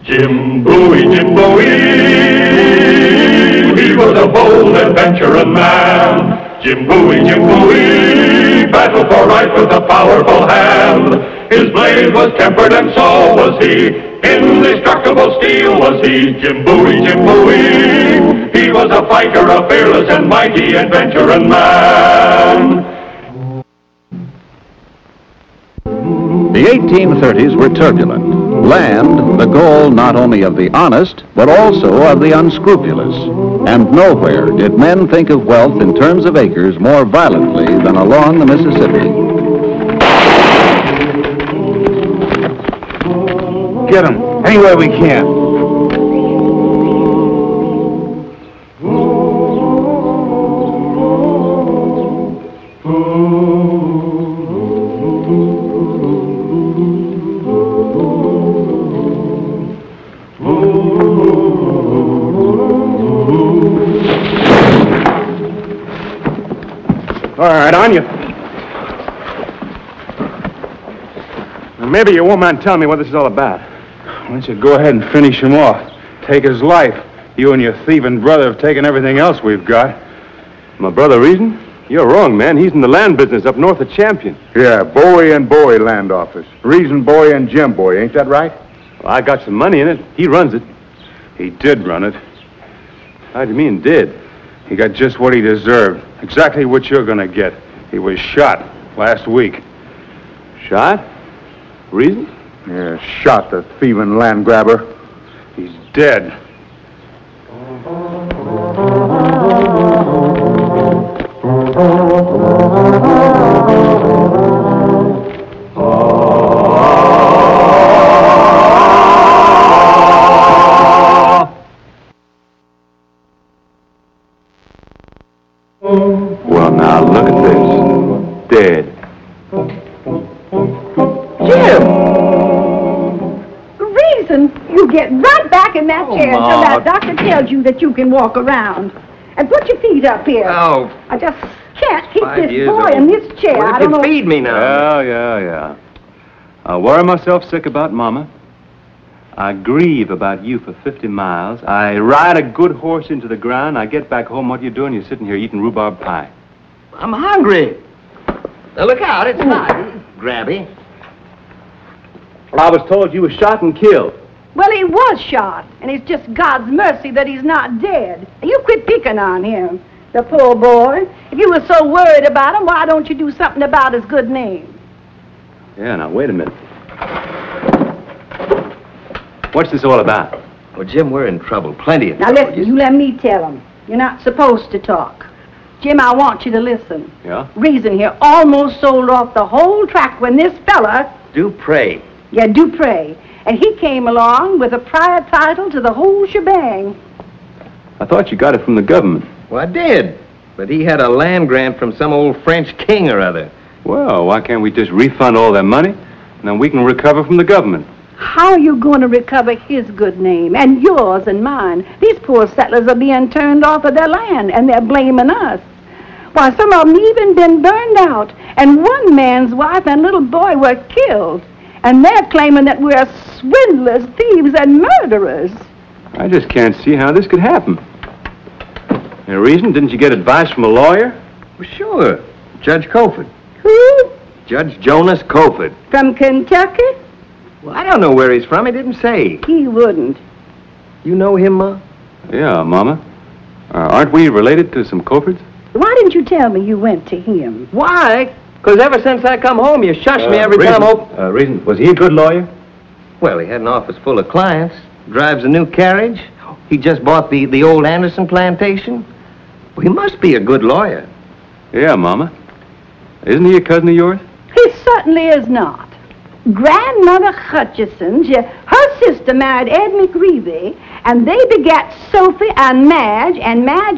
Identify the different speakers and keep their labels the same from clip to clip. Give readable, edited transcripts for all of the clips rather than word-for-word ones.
Speaker 1: Jim Bowie, he was a bold adventuring man. Jim Bowie, battled for right with a powerful hand. His blade was tempered and so was he. Indestructible steel was he. Jim Bowie, he was a fighter, a fearless and mighty adventuring man.
Speaker 2: The 1830s were turbulent. Land, the goal not only of the honest, but also of the unscrupulous. And nowhere did men think of wealth in terms of acres more violently than along the Mississippi.
Speaker 3: Get them, any way we can.
Speaker 4: All right, on you. Now, maybe you won't mind telling me what this is all about.
Speaker 3: Why don't you go ahead and finish him off? Take his life. You and your thieving brother have taken everything else we've got.
Speaker 4: My brother Reason? You're wrong, man. He's in the land business up north of Champion.
Speaker 3: Yeah, Bowie and Bowie land office. Reason Bowie and Jim Bowie, ain't that right?
Speaker 4: Well, I got some money in it. He runs it.
Speaker 3: He did run it.
Speaker 4: How do you mean, did?
Speaker 3: He got just what he deserved. Exactly what you're gonna get. He was shot last week.
Speaker 4: Shot? Reason?
Speaker 3: Yeah, shot, the thieving land grabber. He's dead.
Speaker 4: Well, now, look at this. Dead.
Speaker 5: Jim! Reason you get right back in that chair until that doctor tells you that you can walk around. And put your feet up here.
Speaker 6: Oh.
Speaker 5: I just can't keep
Speaker 6: 5
Speaker 5: this
Speaker 6: years
Speaker 5: boy
Speaker 6: old.
Speaker 5: in this chair.
Speaker 6: Well,
Speaker 5: I
Speaker 6: you
Speaker 5: don't
Speaker 6: can
Speaker 5: know.
Speaker 6: feed me now.
Speaker 4: Yeah. I worry myself sick about Mama. I grieve about you for 50 miles. I ride a good horse into the ground. I get back home. What are you doing? You're sitting here eating rhubarb pie.
Speaker 6: I'm hungry. Now, look out. It's hot. Grabby.
Speaker 4: I was told you were shot and killed.
Speaker 5: Well, he was shot, and it's just God's mercy that he's not dead. You quit picking on him, the poor boy. If you were so worried about him, why don't you do something about his good name?
Speaker 4: Yeah, now, wait a minute. What's this all about?
Speaker 6: Well, Jim, we're in trouble. Plenty of
Speaker 5: Now,
Speaker 6: trouble.
Speaker 5: listen, you let me tell him. You're not supposed to talk. Jim, I want you to listen.
Speaker 4: Yeah?
Speaker 5: Reason here almost sold off the whole tract when this fella...
Speaker 6: Dupre.
Speaker 5: Yeah, Dupre. And he came along with a prior title to the whole shebang.
Speaker 4: I thought you got it from the government.
Speaker 6: Well, I did. But he had a land grant from some old French king or other.
Speaker 4: Well, why can't we just refund all their money, and then we can recover from the government?
Speaker 5: How are you going to recover his good name, and yours and mine? These poor settlers are being turned off of their land, and they're blaming us. Why, some of them even been burned out, and one man's wife and little boy were killed. And they're claiming that we're swindlers, thieves, and murderers.
Speaker 4: I just can't see how this could happen. Any reason? Didn't you get advice from a lawyer?
Speaker 6: Well, sure. Judge Coford.
Speaker 5: Who?
Speaker 6: Judge Jonas Coford.
Speaker 5: From Kentucky?
Speaker 6: Well, I don't know where he's from. He didn't say.
Speaker 5: He wouldn't.
Speaker 6: You know him, Ma?
Speaker 4: Yeah, Mama. Aren't we related to some Cofords?
Speaker 5: Why didn't you tell me you went to him?
Speaker 6: Why? Because ever since I come home, you shush me every time I
Speaker 4: Reason. Was he a good lawyer?
Speaker 6: Well, he had an office full of clients. Drives a new carriage. He just bought the old Anderson plantation. Well, he must be a good lawyer.
Speaker 4: Yeah, Mama. Isn't he a cousin of yours?
Speaker 5: He certainly is not. Grandmother Hutchison's, her sister married Ed McGreevy, and they begat Sophie and Madge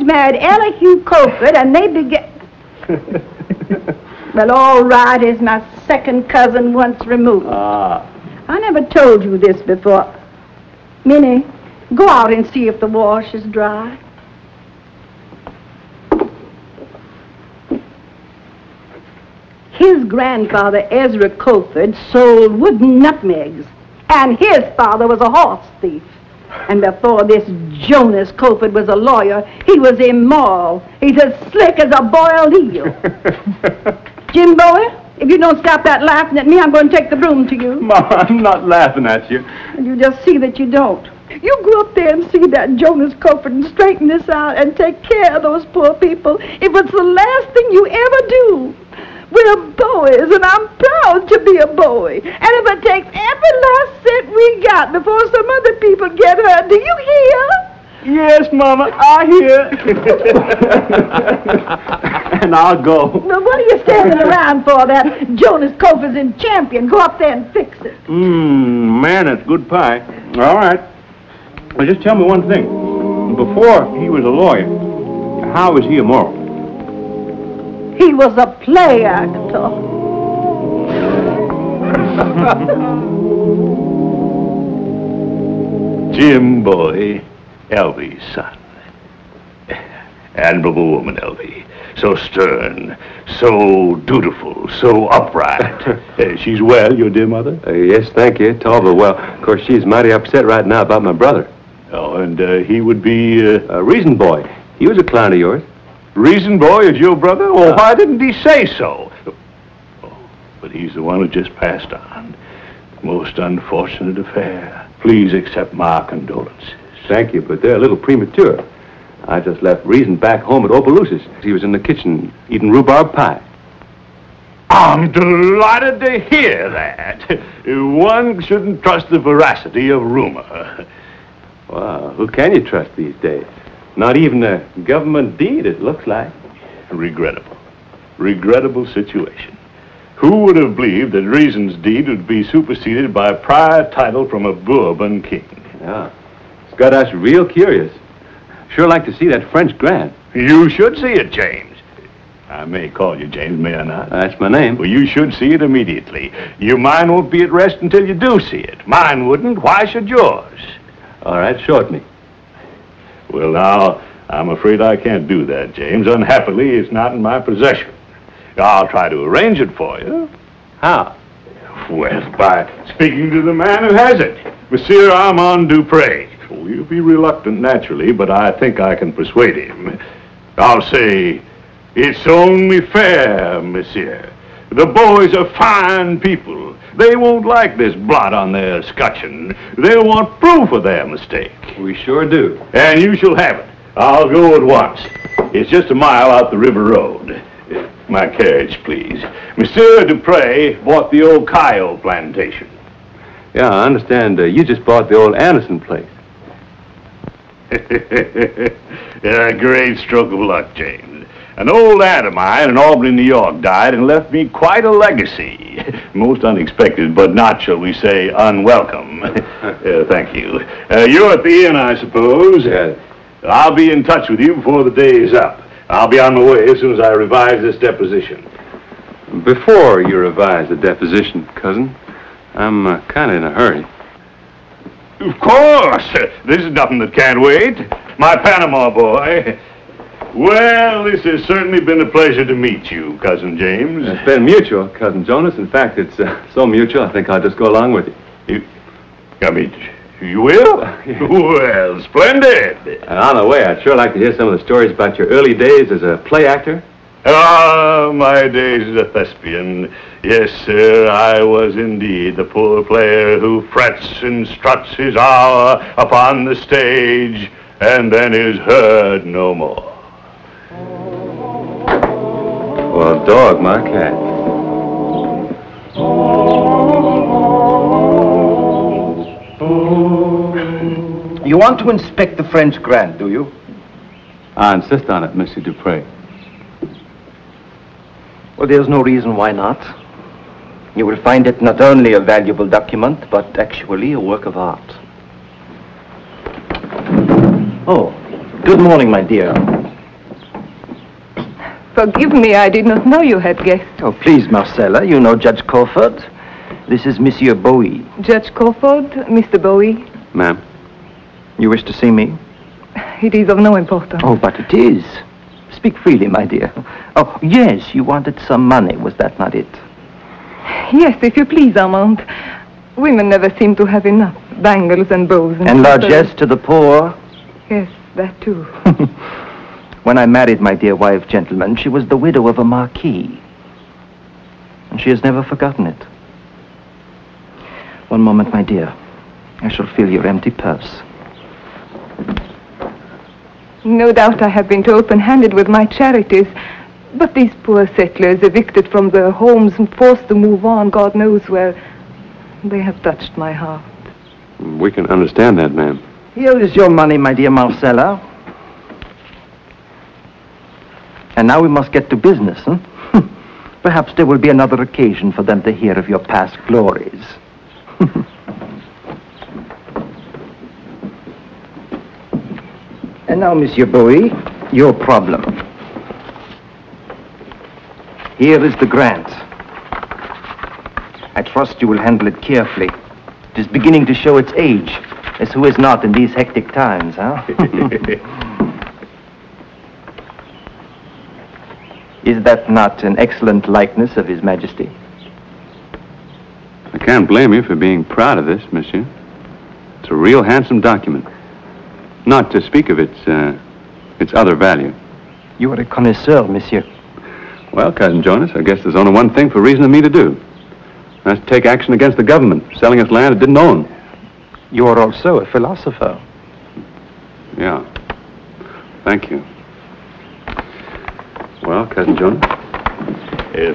Speaker 5: married Elihu Coford, and they begat... Well, all right, is my second cousin once removed.
Speaker 4: Ah.
Speaker 5: I never told you this before. Minnie, go out and see if the wash is dry. His grandfather, Ezra Coford, sold wooden nutmegs. And his father was a horse thief. And before this Jonas Coford was a lawyer, he was immoral. He's as slick as a boiled eel. Jim Bowie, if you don't stop that laughing at me, I'm going to take the broom to you.
Speaker 4: Mama, I'm not laughing at you.
Speaker 5: And you just see that you don't. You go up there and see that Jonas Coford and straighten this out and take care of those poor people if it's the last thing you ever do. We're Bowies, and I'm proud to be a Bowie. And if it takes every last cent we got before some other people get hurt, do you hear?
Speaker 4: Yes, Mama, I hear. And I'll go.
Speaker 5: Well, what are you standing around for? That Jonas Coford's in champion. Go up there and fix it.
Speaker 4: Man, that's good pie. All right. Well, just tell me one thing. Before he was a lawyer, how was he immoral?
Speaker 5: He was a play actor.
Speaker 1: Jim Bowie, Elvie's son. Admirable woman, Elvie. So stern, so dutiful, so upright. She's well, your dear mother?
Speaker 4: Yes, thank you. Tall, well, of course, she's mighty upset right now about my brother.
Speaker 1: Oh, and he would be...
Speaker 4: Reason Boy. He was a client of yours.
Speaker 1: Reason Boy is your brother? Well, why didn't he say so? Oh, but he's the one who just passed on. Most unfortunate affair. Please accept my condolences.
Speaker 4: Thank you, but they're a little premature. I just left Reason back home at Opelousas. He was in the kitchen eating rhubarb pie.
Speaker 1: I'm delighted to hear that. One shouldn't trust the veracity of rumor.
Speaker 4: Wow, who can you trust these days? Not even a government deed, it looks like.
Speaker 1: Regrettable. Regrettable situation. Who would have believed that Reason's deed would be superseded by a prior title from a Bourbon king?
Speaker 4: Yeah. It's got us real curious. Sure like to see that French grant.
Speaker 1: You should see it, James. I may call you James, may I not?
Speaker 4: That's my name.
Speaker 1: Well, you should see it immediately. Your mind won't be at rest until you do see it. Mine wouldn't. Why should yours?
Speaker 4: All right, show it me.
Speaker 1: Well, now, I'm afraid I can't do that, James. Unhappily, it's not in my possession. I'll try to arrange it for you.
Speaker 4: How?
Speaker 1: Well, by speaking to the man who has it, Monsieur Armand Dupré. He'll be reluctant, naturally, but I think I can persuade him. I'll say, it's only fair, monsieur. The boys are fine people. They won't like this blot on their scutcheon. They'll want proof of their mistake.
Speaker 4: We sure do.
Speaker 1: And you shall have it. I'll go at once. It's just a mile out the river road. My carriage, please. Monsieur Dupré bought the old Cayo plantation.
Speaker 4: Yeah, I understand you just bought the old Anderson place.
Speaker 1: A great stroke of luck, James. An old aunt of mine in Albany, New York, died and left me quite a legacy. Most unexpected, but not, shall we say, unwelcome. Thank you. You're at the inn, I suppose?
Speaker 4: Yes.
Speaker 1: I'll be in touch with you before the day is up. I'll be on my way as soon as I revise this deposition.
Speaker 4: Before you revise the deposition, cousin, I'm kind of in a hurry.
Speaker 1: Of course. This is nothing that can't wait. My Panama boy. Well, this has certainly been a pleasure to meet you, Cousin James.
Speaker 4: It's been mutual, Cousin Jonas. In fact, it's so mutual, I think I'll just go along with you.
Speaker 1: You will? Well, splendid.
Speaker 4: And on the way, I'd sure like to hear some of the stories about your early days as a play actor.
Speaker 1: Ah, my days as a thespian. Yes, sir, I was indeed the poor player who frets and struts his hour upon the stage and then is heard no more.
Speaker 4: Well, dog, my cat.
Speaker 6: You want to inspect the French grant, do you?
Speaker 4: I insist on it, Monsieur Dupré.
Speaker 6: Well, there's no reason why not. You will find it not only a valuable document, but actually a work of art. Oh, good morning, my dear.
Speaker 7: Forgive me, I did not know you had guests.
Speaker 6: Oh, please, Marcella, you know Judge Crawford. This is Monsieur Bowie.
Speaker 7: Judge Crawford, Mr. Bowie.
Speaker 4: Ma'am?
Speaker 6: You wish to see me?
Speaker 7: It is of no importance.
Speaker 6: Oh, but it is. Speak freely, my dear. Oh, yes, you wanted some money. Was that not it?
Speaker 7: Yes, if you please, Armand. Women never seem to have enough. Bangles and bows and...
Speaker 6: And largesse to the poor.
Speaker 7: Yes, that too.
Speaker 6: When I married my dear wife, gentlemen, she was the widow of a marquis. And she has never forgotten it. One moment, my dear. I shall fill your empty purse.
Speaker 7: No doubt I have been too open-handed with my charities. But these poor settlers, evicted from their homes and forced to move on, God knows where, they have touched my heart.
Speaker 4: We can understand that, ma'am.
Speaker 6: Here is your money, my dear Marcella. And now we must get to business, huh? Perhaps there will be another occasion for them to hear of your past glories. And now, Monsieur Bowie, your problem. Here is the grant. I trust you will handle it carefully. It is beginning to show its age, as who is not in these hectic times, huh? Is that not an excellent likeness of His Majesty?
Speaker 4: I can't blame you for being proud of this, monsieur. It's a real handsome document. Not to speak of its other value.
Speaker 6: You are a connoisseur, monsieur.
Speaker 4: Well, Cousin Jonas, I guess there's only one thing for reason of me to do. That's to take action against the government, selling us land it didn't own.
Speaker 6: You are also a philosopher.
Speaker 4: Yeah. Thank you. Well, Cousin Jonas?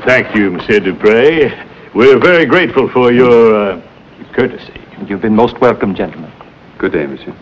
Speaker 8: Thank you, Monsieur Dupre. We're very grateful for your courtesy.
Speaker 6: You've been most welcome, gentlemen.
Speaker 4: Good day, monsieur.